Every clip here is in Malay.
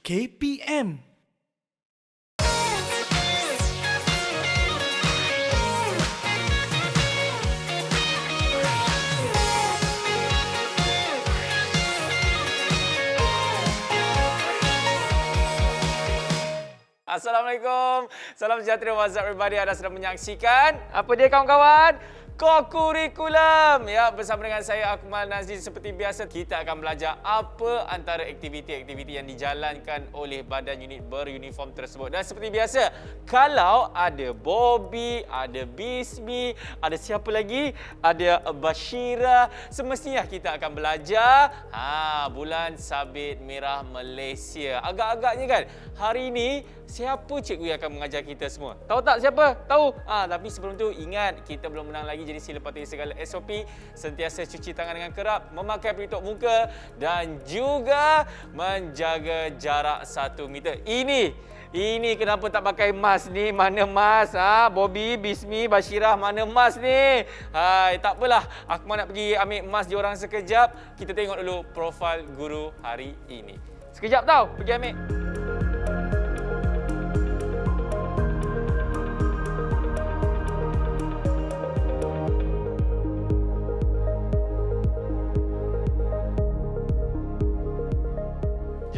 KPM. Assalamualaikum. Salam sejahtera, what's up everybody? Anda sedang menyaksikan apa dia kawan-kawan? Kokurikulum. Ya, bersama dengan saya Akmal Nazri, seperti biasa kita akan belajar apa antara aktiviti-aktiviti yang dijalankan oleh badan unit beruniform tersebut. Dan seperti biasa, kalau ada Bobby, ada Bismi, ada siapa lagi? Ada Bashira, semestinya kita akan belajar bulan sabit merah Malaysia. Agak-agaknya kan hari ini siapa cikgu yang akan mengajar kita semua? Tahu tak siapa? Tahu? Tapi sebelum tu ingat kita belum menang lagi, jadi sila patuhi segala SOP, sentiasa cuci tangan dengan kerap, memakai pelitup muka dan juga menjaga jarak 1 meter. Ini kenapa tak pakai mask ni? Mana mask? Bobby, Bismi, Bashirah, mana mask ni? Tak apalah. Aku nak pergi ambil mask diorang sekejap. Kita tengok dulu profil guru hari ini. Sekejap tau, pergi ambil.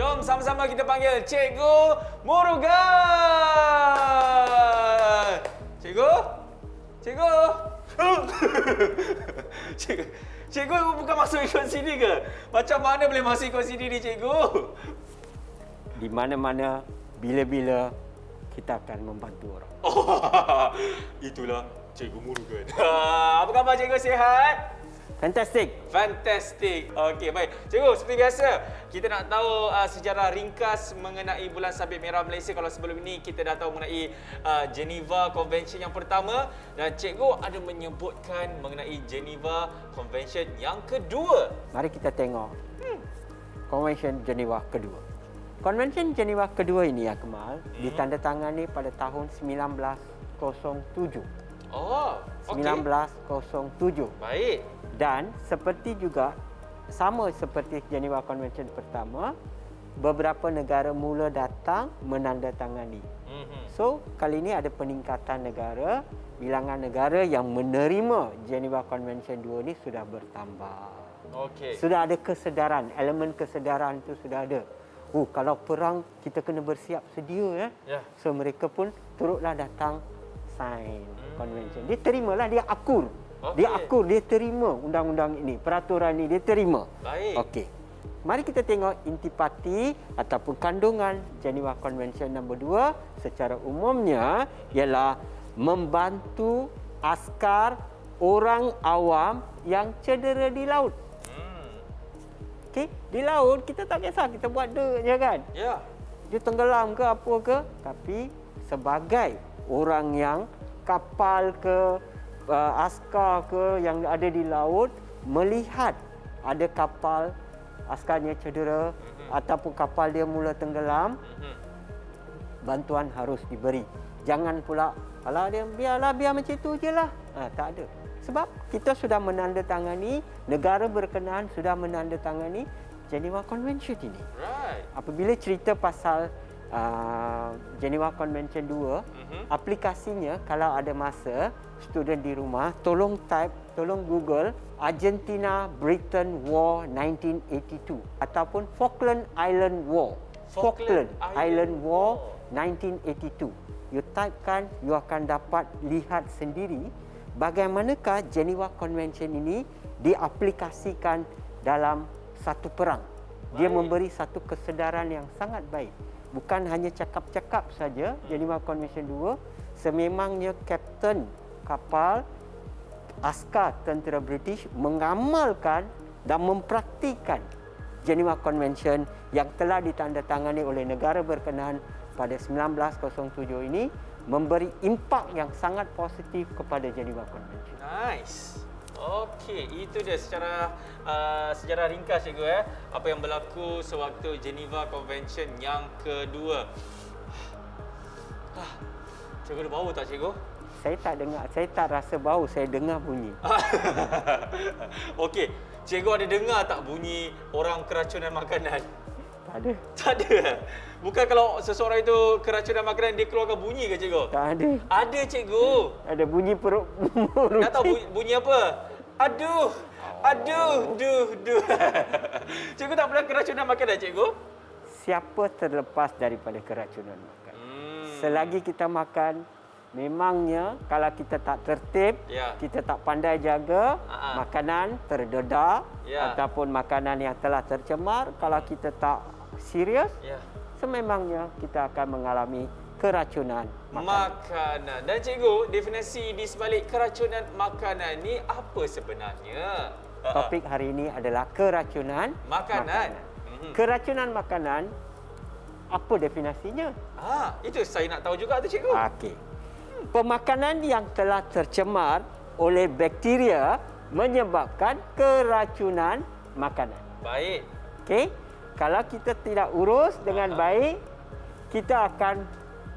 Jom sama-sama kita panggil Cikgu Murugan. Cikgu? Cikgu? Cikgu bukan masuk ikut sini ke? Macam mana boleh masuk ikut sini ni, Cikgu? Di mana-mana, bila-bila kita akan membantu orang. Itulah Cikgu Murugan. Apa khabar, Cikgu? Sihat? Fantastik. Okey, baik. Cikgu, seperti biasa, kita nak tahu sejarah ringkas mengenai Bulan Sabit Merah Malaysia. Kalau sebelum ini kita dah tahu mengenai Geneva Convention yang pertama, dan cikgu ada menyebutkan mengenai Geneva Convention yang kedua. Mari kita tengok Convention Geneva kedua. Convention Geneva kedua ini, Akmal, ditandatangani pada tahun 1907. Oh, okey. 1907. Baik. Dan seperti juga, sama seperti Geneva Convention pertama, beberapa negara mula datang menandatangani. So, kali ini ada peningkatan negara. Bilangan negara yang menerima Geneva Convention 2 ini sudah bertambah. Okey. Sudah ada kesedaran, elemen kesedaran itu sudah ada. Kalau perang kita kena bersiap sedia. Ya. So, mereka pun turutlah datang sign convention. Dia terimalah, dia akur. Okey. Dia akur, dia terima undang-undang ini, peraturan ini, dia terima. Baik. Okey. Mari kita tengok intipati ataupun kandungan Geneva Convention nombor 2 secara umumnya ialah membantu askar orang awam yang cedera di laut. Okey, di laut kita tak kisah, kita buat je kan. Ya. Dia tenggelam ke apa ke, tapi sebagai orang yang kapal ke askar ke yang ada di laut melihat ada kapal askarnya cedera ataupun kapal dia mula tenggelam, bantuan harus diberi. Jangan pula alah dia biar macam itu je lah. Tak ada. Sebab kita sudah menandatangani, negara berkenaan sudah menandatangani Geneva Convention ini. Right. Apabila cerita pasal Geneva Convention 2, aplikasinya kalau ada masa, student di rumah, tolong Google Argentina Britain War 1982 ataupun Falkland Island War. Falkland Island War 1982. You typekan, you akan dapat lihat sendiri bagaimanakah Geneva Convention ini diaplikasikan dalam satu perang. Dia memberi satu kesedaran yang sangat baik. Bukan hanya cakap-cakap saja, Geneva Convention 2, sememangnya kapten kapal, askar tentera British mengamalkan dan mempraktikkan Geneva Convention yang telah ditandatangani oleh negara berkenaan pada 1907 ini, memberi impak yang sangat positif kepada Geneva Convention. Nice. Okey, itu dia secara sejarah ringkas, cikgu. Apa yang berlaku sewaktu Geneva Convention yang kedua. Cikgu ada bau tak, cikgu? Saya tak dengar, saya tak rasa bau, saya dengar bunyi. Okey, cikgu ada dengar tak bunyi orang keracunan makanan? Tak ada. Tak ada. Bukan kalau seseorang itu keracunan makanan dia keluarkan bunyi ke cikgu? Tak ada. Ada cikgu. Ada bunyi perut. Nak tahu bunyi apa? Aduh. Aduh, duh. Cikgu tak pernah keracunan makanan cikgu? Siapa terlepas daripada keracunan makan? Selagi kita makan, memangnya kalau kita tak tertib, Ya. kita tak pandai jaga, makanan terdedah Ya. ataupun makanan yang telah tercemar, kalau kita tak serius, Ya. sememangnya kita akan mengalami keracunan Makanan. Dan cikgu, definisi di sebalik keracunan makanan ni apa sebenarnya? Topik hari ini adalah keracunan Makanan. Keracunan makanan, apa definisinya? Itu saya nak tahu juga tu cikgu. Okey. Pemakanan yang telah tercemar oleh bakteria menyebabkan keracunan makanan. Baik. Okey. Kalau kita tidak urus dengan baik, kita akan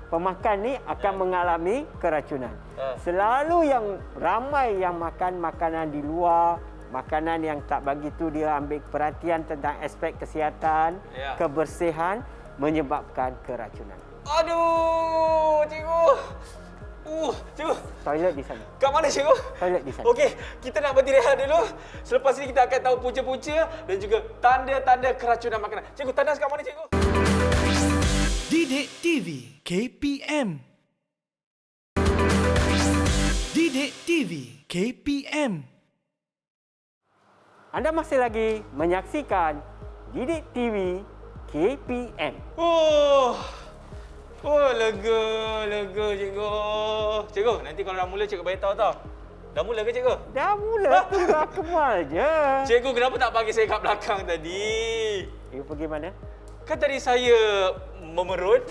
pemakan ni akan mengalami keracunan. Selalu yang ramai yang makan makanan di luar, makanan yang tak begitu dia ambil perhatian tentang aspek kesihatan, Ya. kebersihan menyebabkan keracunan. Aduh, cikgu. Cikgu. Toilet di sana. Kat mana cikgu? Toilet di sana. Okey, kita nak berhenti rehat dulu. Selepas ini kita akan tahu punca-punca dan juga tanda-tanda keracunan makanan. Cikgu, tanda kat mana cikgu? Didik TV KPM. Didik TV KPM. Anda masih lagi menyaksikan Didik TV KPM. Lega cikgu. Cikgu, nanti kalau dah mula cikgu beritahu tau. Dah mula ke cikgu? Dah mula tunggu Akmal je. Cikgu, kenapa tak bagi saya kat belakang tadi? You pergi mana? Kan tadi saya memerut.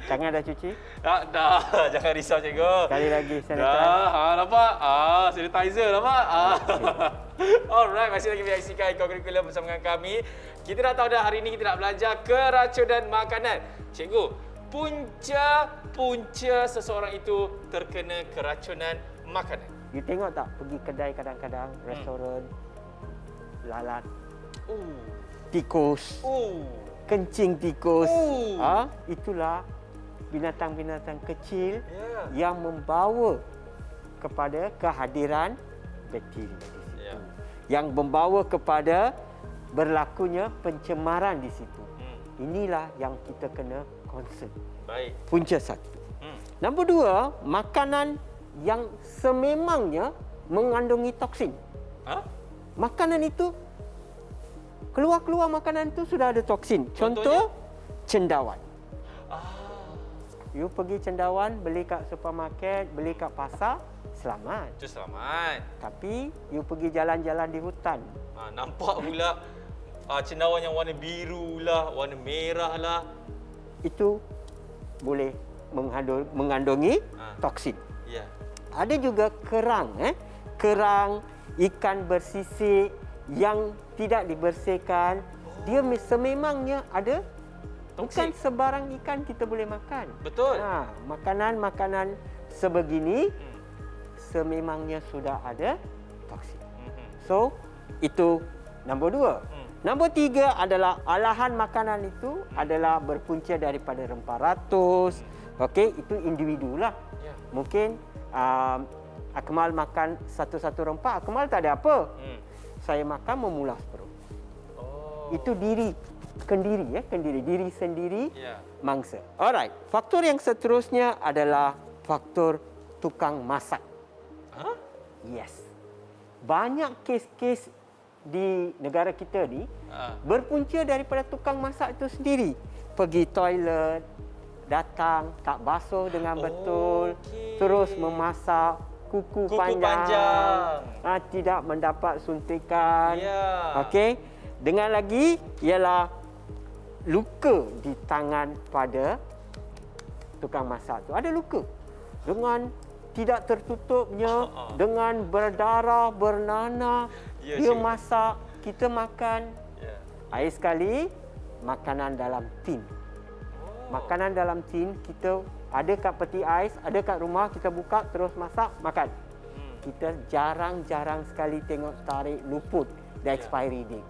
Tangan dah cuci? Dah. Jangan risau cikgu. Sekali lagi sanitize. Dah, nampak? Sanitizer nampak? Alright, masih lagi menyaksikan Curriculum bersama dengan kami. Kita dah tahu dah hari ini kita nak belajar keracunan makanan. Cikgu, punca seseorang itu terkena keracunan makanan. You tengok tak pergi kedai kadang-kadang, restoran, lalat, tikus, kencing tikus. Itulah binatang-binatang kecil yang membawa kepada kehadiran bakteria di situ. Yang membawa kepada berlakunya pencemaran di situ. Inilah yang kita kena concern. Baik. Punca satu. Nombor dua, makanan yang sememangnya mengandungi toksin. Makanan itu, keluar makanan itu sudah ada toksin. Contoh, cendawan. You pergi cendawan, beli kat supermarket, beli kat pasar, selamat. Itu selamat. Tapi, you pergi jalan-jalan di hutan. Nampak pula cendawan yang warna biru lah, warna merah lah. Itu boleh mengandungi toksin. Ya. Ada juga kerang, kerang, ikan bersisik yang tidak dibersihkan. Dia sememangnya ada. Bukan sebarang ikan kita boleh makan. Betul. Makanan-makanan sebegini sememangnya sudah ada toksin. So, itu nombor dua. Nombor tiga adalah olahan makanan itu adalah berpunca daripada rempah ratus. Okey, itu individu lah. Mungkin Akmal makan satu-satu rempah, Akmal tak ada apa. Saya makan memulas perut. Itu diri sendiri mangsa. Alright, faktor yang seterusnya adalah faktor tukang masak. Yes. Banyak kes-kes di negara kita ni berpunca daripada tukang masak itu sendiri. Pergi toilet, datang tak basuh dengan betul, terus memasak kuku panjang. Tidak mendapat suntikan. Okey. Dengan lagi ialah luka di tangan pada tukang masak tu. Ada luka dengan tidak tertutupnya, dengan berdarah, bernanah. Dia masak, kita makan. Air sekali, makanan dalam tin. Makanan dalam tin, kita ada kat peti ais, ada kat rumah, kita buka, terus masak, makan. Kita jarang-jarang sekali tengok tarik luput the expiry date.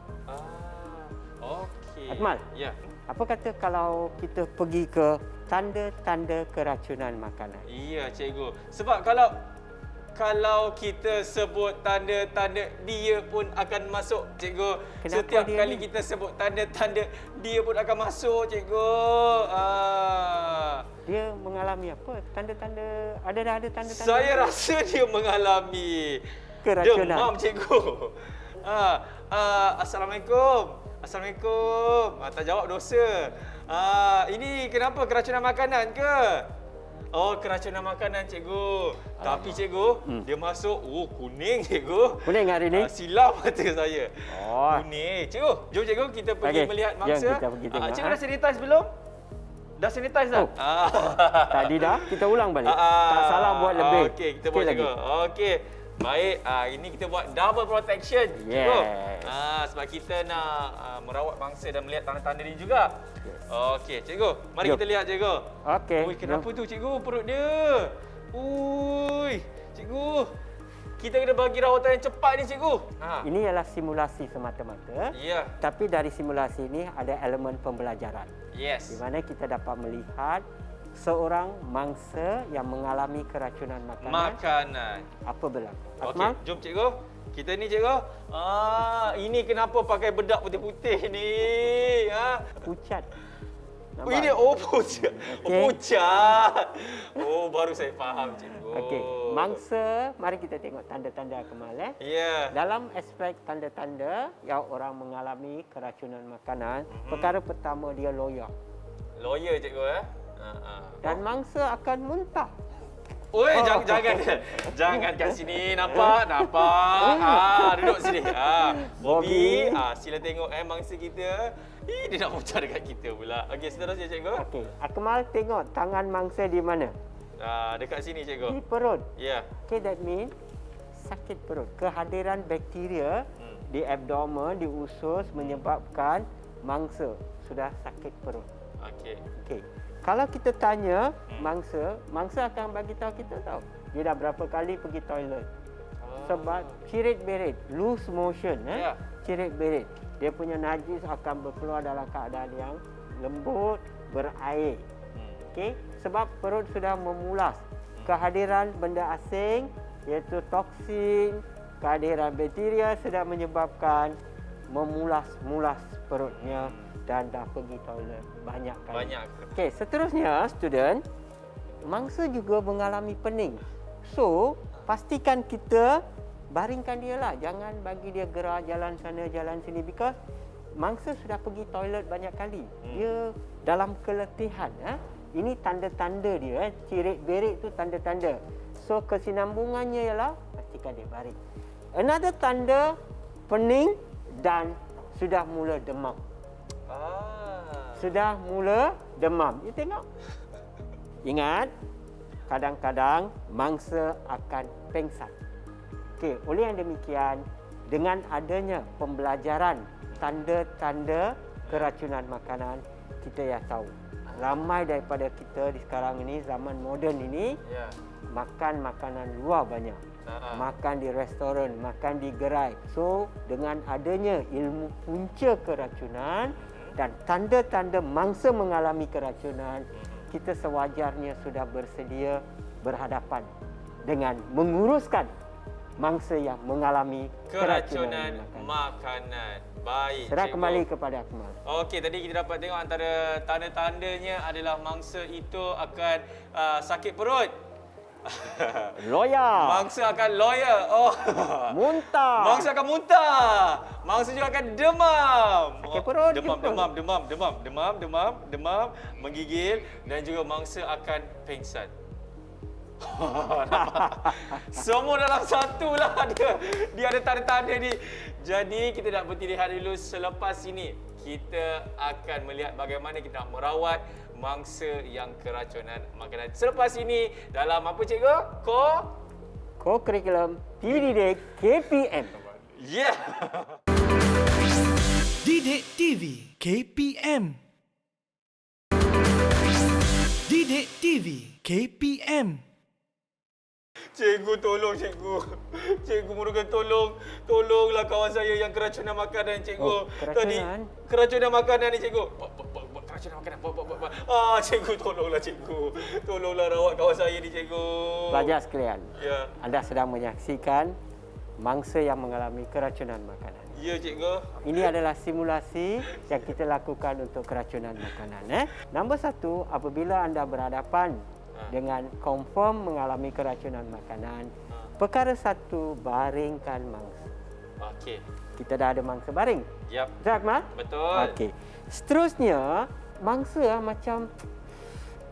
Okey. Akmal, Ya. apa kata kalau kita pergi ke tanda-tanda keracunan makanan? Iya, cikgu. Sebab kalau kita sebut tanda-tanda, dia pun akan masuk, cikgu. Kenapa Setiap dia kali ni? kita sebut tanda-tanda, dia pun akan masuk, cikgu. Dia mengalami apa? Tanda-tanda, ada tanda-tanda? Saya rasa dia mengalami Keracunan. demam, cikgu. Assalamualaikum. Assalamualaikum. Tak jawab dosa. Ini kenapa keracunan makanan ke? Oh, keracunan makanan, cikgu. Tapi cikgu, dia masuk, kuning, cikgu. Kuning hari ni? Silam mata saya. Oh. Kuning. Cikgu, jom cikgu kita pergi Okey, melihat jom mangsa. kita pergi tengok, Cikgu dah sanitize belum? Dah sanitize dah? Oh. Tadi dah, kita ulang balik. Tak salah buat lebih. Okey, kita Sikit buat lagi. cikgu. Okey. Baik, ini kita buat double protection, cikgu. Yes. Sebab kita nak merawat mangsa dan melihat tanda-tanda ni juga. Yes. Okey, cikgu. Mari Jom. kita lihat, cikgu. Okey. Ui, kenapa tu, cikgu? Perut dia. Ui, cikgu. Kita kena bagi rawatan yang cepat ni, cikgu. Ini ialah simulasi semata-mata. Ya. Tapi dari simulasi ini ada elemen pembelajaran. Di Yes. mana kita dapat melihat seorang mangsa yang mengalami keracunan makanan. Apa berlaku? Okey, Akmal? jom cikgu. Kita ni, cikgu. Ini kenapa pakai bedak putih-putih ni? Pucat. Oh, ini pucat. Okey. Pucat. Baru saya faham, cikgu. Okey, mangsa, mari kita tengok tanda-tanda Akmal. Ya. Dalam aspek tanda-tanda yang orang mengalami keracunan makanan, perkara pertama dia loyak. Lawyer, cikgu. Dan mangsa akan muntah. Oi, jangan kat sini. Nampak? Duduk sini. Bobby, sila tengok mangsa kita. Dia nak pucat dekat kita pula. Okey, seterusnya, cikgu. Okey, Akmal tengok tangan mangsa di mana? Dekat sini, Di cikgu. perut. Ya. Okay, that means sakit perut. Kehadiran bakteria di abdomen, di usus menyebabkan mangsa sudah sakit perut. Okey. Okey. Kalau kita tanya mangsa akan bagi tahu kita tahu dia dah berapa kali pergi toilet. Sebab cirit-berit, loose motion, Ya. cirit-berit. Dia punya najis akan berkeluar dalam keadaan yang lembut, berair. Okey, sebab perut sudah memulas. Kehadiran benda asing iaitu toksin, kehadiran bakteria sudah menyebabkan memulas-mulas perutnya dan dah pergi toilet banyak kali. Banyak. Okey, seterusnya student, mangsa juga mengalami pening. So, pastikan kita baringkan dia lah. Jangan bagi dia gerak jalan sana jalan sini because mangsa sudah pergi toilet banyak kali. Dia dalam keletihan. Ini tanda-tanda dia. Cirit-berit tu tanda-tanda. So, kesinambungannya ialah pastikan dia baring. Another tanda pening dan sudah mula demam. Sudah mula demam. You tengok. Ingat, kadang-kadang mangsa akan pengsan. Okey, oleh yang demikian, dengan adanya pembelajaran tanda-tanda keracunan makanan, kita ya tahu. Ramai daripada kita di sekarang ini, zaman moden ini, Ya. makan makanan luar banyak. Makan di restoran, makan di gerai. So, dengan adanya ilmu punca keracunan dan tanda-tanda mangsa mengalami keracunan, kita sewajarnya sudah bersedia berhadapan dengan menguruskan mangsa yang mengalami Keracunan makanan. makanan. Baik, Serah cikgu. kembali kepada Akmal. Okey, tadi kita dapat tengok antara tanda-tandanya adalah mangsa itu akan sakit perut. Loya, Mangsa akan lawyer. muntah, Mangsa akan muntah. Mangsa juga akan demam. Sakit perut Demam, juga. demam, menggigil dan juga mangsa akan pengsan. Nampak? Semua dalam satu lah dia ada tanda-tanda ni. Jadi kita nak berhenti rehat dulu. Selepas ini kita akan melihat bagaimana kita nak merawat mangsa yang keracunan makanan. Selepas ini dalam apa, cikgu? Co-curriculum PDD KPM. Yeah. Didik TV KPM. Didik TV KPM. Cikgu tolong cikgu. Cikgu Murugan tolonglah kawan saya yang keracunan makanan cikgu. Oh, keracunan? Keracunan makanan ni cikgu. Keracunan makanan. Cikgu tolonglah cikgu. Tolonglah rawat kawan saya ni cikgu. Pelajar sekalian, Ya. anda sedang menyaksikan mangsa yang mengalami keracunan makanan. Ya cikgu. Ini adalah simulasi yang kita lakukan untuk keracunan makanan. Nombor 1, apabila anda berhadapan dengan confirm mengalami keracunan makanan, perkara 1, baringkan mangsa. Okey. Kita dah ada mangsa baring. Yap. Betul, Akmal? Betul. Okey. Seterusnya, mangsa macam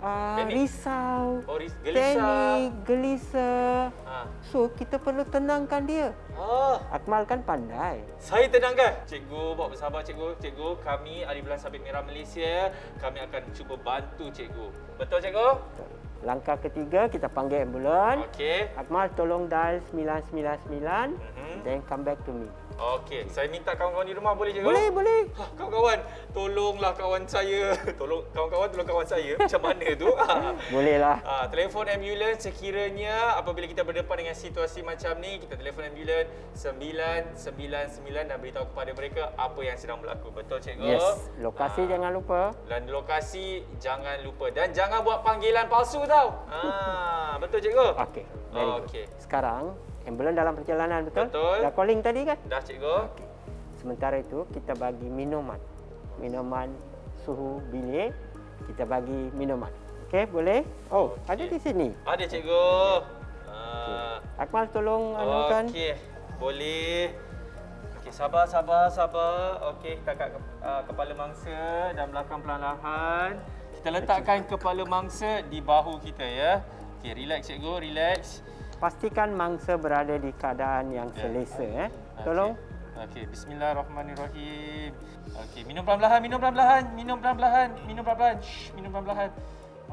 Panik. risau, Oh, gelisah. panik, gelisah. Ha. So, kita perlu tenangkan dia. Ah, Akmal kan pandai. saya tenangkan. Cikgu, bawa bersabar cikgu. Cikgu, kami Ahli Belah Sabit Merah Malaysia, kami akan cuba bantu cikgu. Betul cikgu? Langkah ketiga, kita panggil ambulan. Okey. Akmal tolong dial 999 then come back to me. Okey, saya minta kawan-kawan di rumah boleh cikgu? Boleh. Kawan-kawan, tolonglah kawan saya. Tolong kawan saya. Macam mana tu? Boleh lah. Telefon ambulans sekiranya apabila kita berdepan dengan situasi macam ni, kita telefon ambulans 999 dan beritahu kepada mereka apa yang sedang berlaku. Betul cikgu? Yes. Lokasi jangan lupa. Dan lokasi jangan lupa. Dan jangan buat panggilan palsu tau. Betul cikgu? Okey. Very good. Okey. Sekarang ambulan dalam perjalanan, betul? Betul. Dah calling tadi kan? Dah cikgu. Okey. Sementara itu kita bagi minuman. Minuman suhu bilik. Kita bagi minuman. Okey, boleh? Oh, Okey. ada di sini. Ada cikgu. Akmal tolong anukan. Okey, boleh. Okey, sabar. Okey, kita angkat kepala mangsa dan belakang perlahan-lahan. Kita letakkan kepala mangsa di bahu kita ya. Okey, relax cikgu, relax. Pastikan mangsa berada di keadaan yang selesa. Tolong. Okey, bismillahirrahmanirrahim. Okey, minum perlahan-lahan. Shh, minum perlahan-lahan.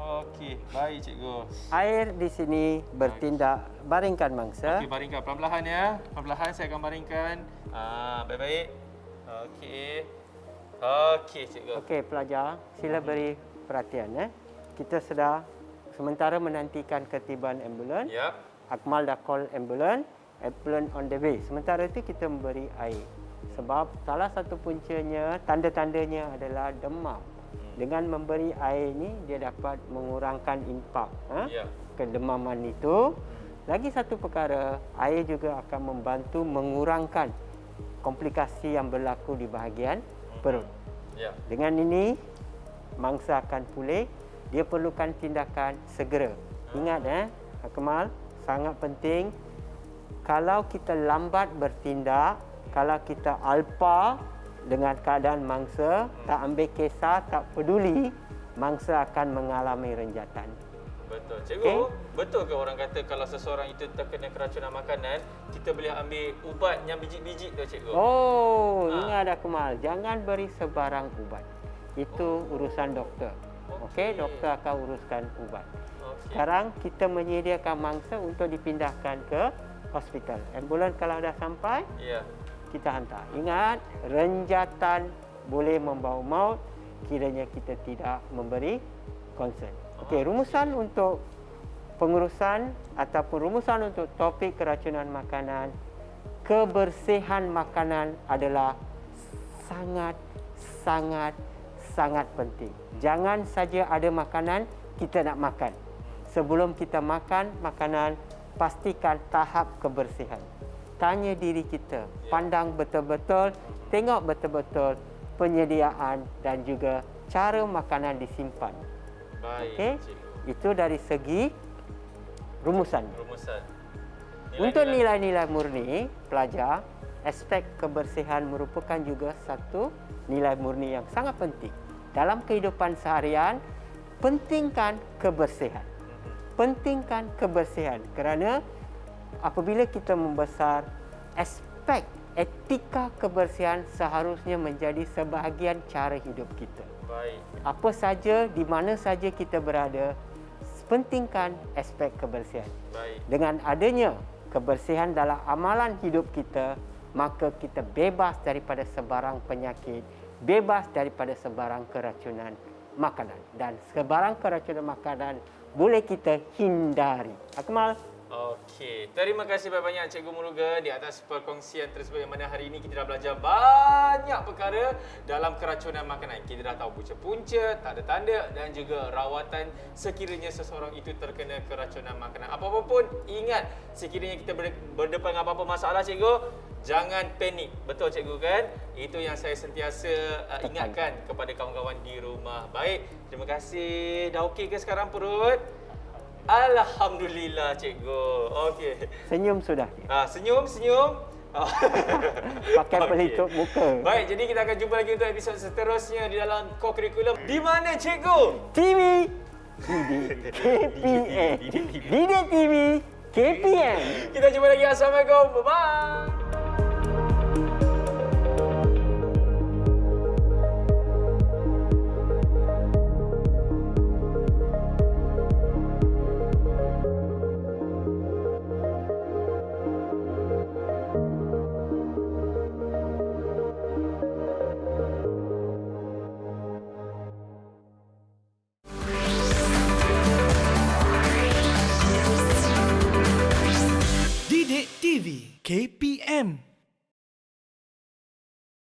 Okey, baik cikgu. Air di sini bertindak baringkan mangsa. Okey, baringkan perlahan-lahan ya. Perlahan saya akan baringkan. Baik-baik. Okey. Okey, cikgu. Okey, pelajar, sila beri perhatian. Kita sedang sementara menantikan ketiban ambulan. Yap. Akmal dah call ambulans on the way. Sementara itu kita memberi air. Sebab salah satu puncanya, tanda-tandanya adalah demam. Dengan memberi air ni, dia dapat mengurangkan impak Ya. kedemaman itu. Lagi satu perkara, air juga akan membantu mengurangkan komplikasi yang berlaku di bahagian perut. Ya. Dengan ini, mangsa akan pulih. Dia perlukan tindakan segera. Ingat Akmal, sangat penting. Kalau kita lambat bertindak, kalau kita alpa dengan keadaan mangsa, tak ambil kisah, tak peduli, mangsa akan mengalami renjatan. Betul. Cikgu, betul ke orang kata kalau seseorang itu terkena keracunan makanan, kita boleh ambil ubat yang biji-biji tu cikgu? Oh, ingat Akmal, jangan beri sebarang ubat. Itu urusan doktor. Okey, doktor akan uruskan ubat. Sekarang kita menyediakan mangsa untuk dipindahkan ke hospital. Ambulans kalau dah sampai, Ya. kita hantar. Ingat, renjatan boleh membawa maut kiranya kita tidak memberi concern. Okey, rumusan untuk pengurusan ataupun rumusan untuk topik keracunan makanan, kebersihan makanan adalah sangat penting. Jangan saja ada makanan, kita nak makan. Sebelum kita makan makanan, pastikan tahap kebersihan. Tanya diri kita, pandang betul-betul, tengok betul-betul penyediaan dan juga cara makanan disimpan. Baik, Okey? cikgu. Itu dari segi rumusan. Rumusan. Untuk nilai-nilai murni pelajar, aspek kebersihan merupakan juga satu nilai murni yang sangat penting. Dalam kehidupan seharian, pentingkan kebersihan. Pentingkan kebersihan kerana apabila kita membesar, aspek etika kebersihan seharusnya menjadi sebahagian cara hidup kita. Baik. Apa saja, di mana saja kita berada, pentingkan aspek kebersihan. Baik. Dengan adanya kebersihan dalam amalan hidup kita, maka kita bebas daripada sebarang penyakit, bebas daripada sebarang keracunan makanan. Dan sebarang keracunan makanan boleh kita hindari. Akmal, Okey, terima kasih banyak-banyak Cikgu Murugan di atas perkongsian tersebut yang mana hari ini kita dah belajar banyak perkara dalam keracunan makanan. Kita dah tahu punca-punca, tanda-tanda dan juga rawatan sekiranya seseorang itu terkena keracunan makanan. Apa-apa pun ingat, sekiranya kita berdepan dengan apa-apa masalah Cikgu, jangan panik. Betul Cikgu kan? Itu yang saya sentiasa ingatkan kepada kawan-kawan di rumah. Baik, terima kasih. Dah okey ke sekarang perut? Alhamdulillah Cikgu. Okey. Senyum sudah. Senyum. Pakai pelitup muka. Baik, jadi kita akan jumpa lagi untuk episod seterusnya di dalam co-curriculum. Di mana Cikgu? TV, KPM. Didik TV, KPM. Kita jumpa lagi. Assalamualaikum. Bye-bye. Didik TV KPM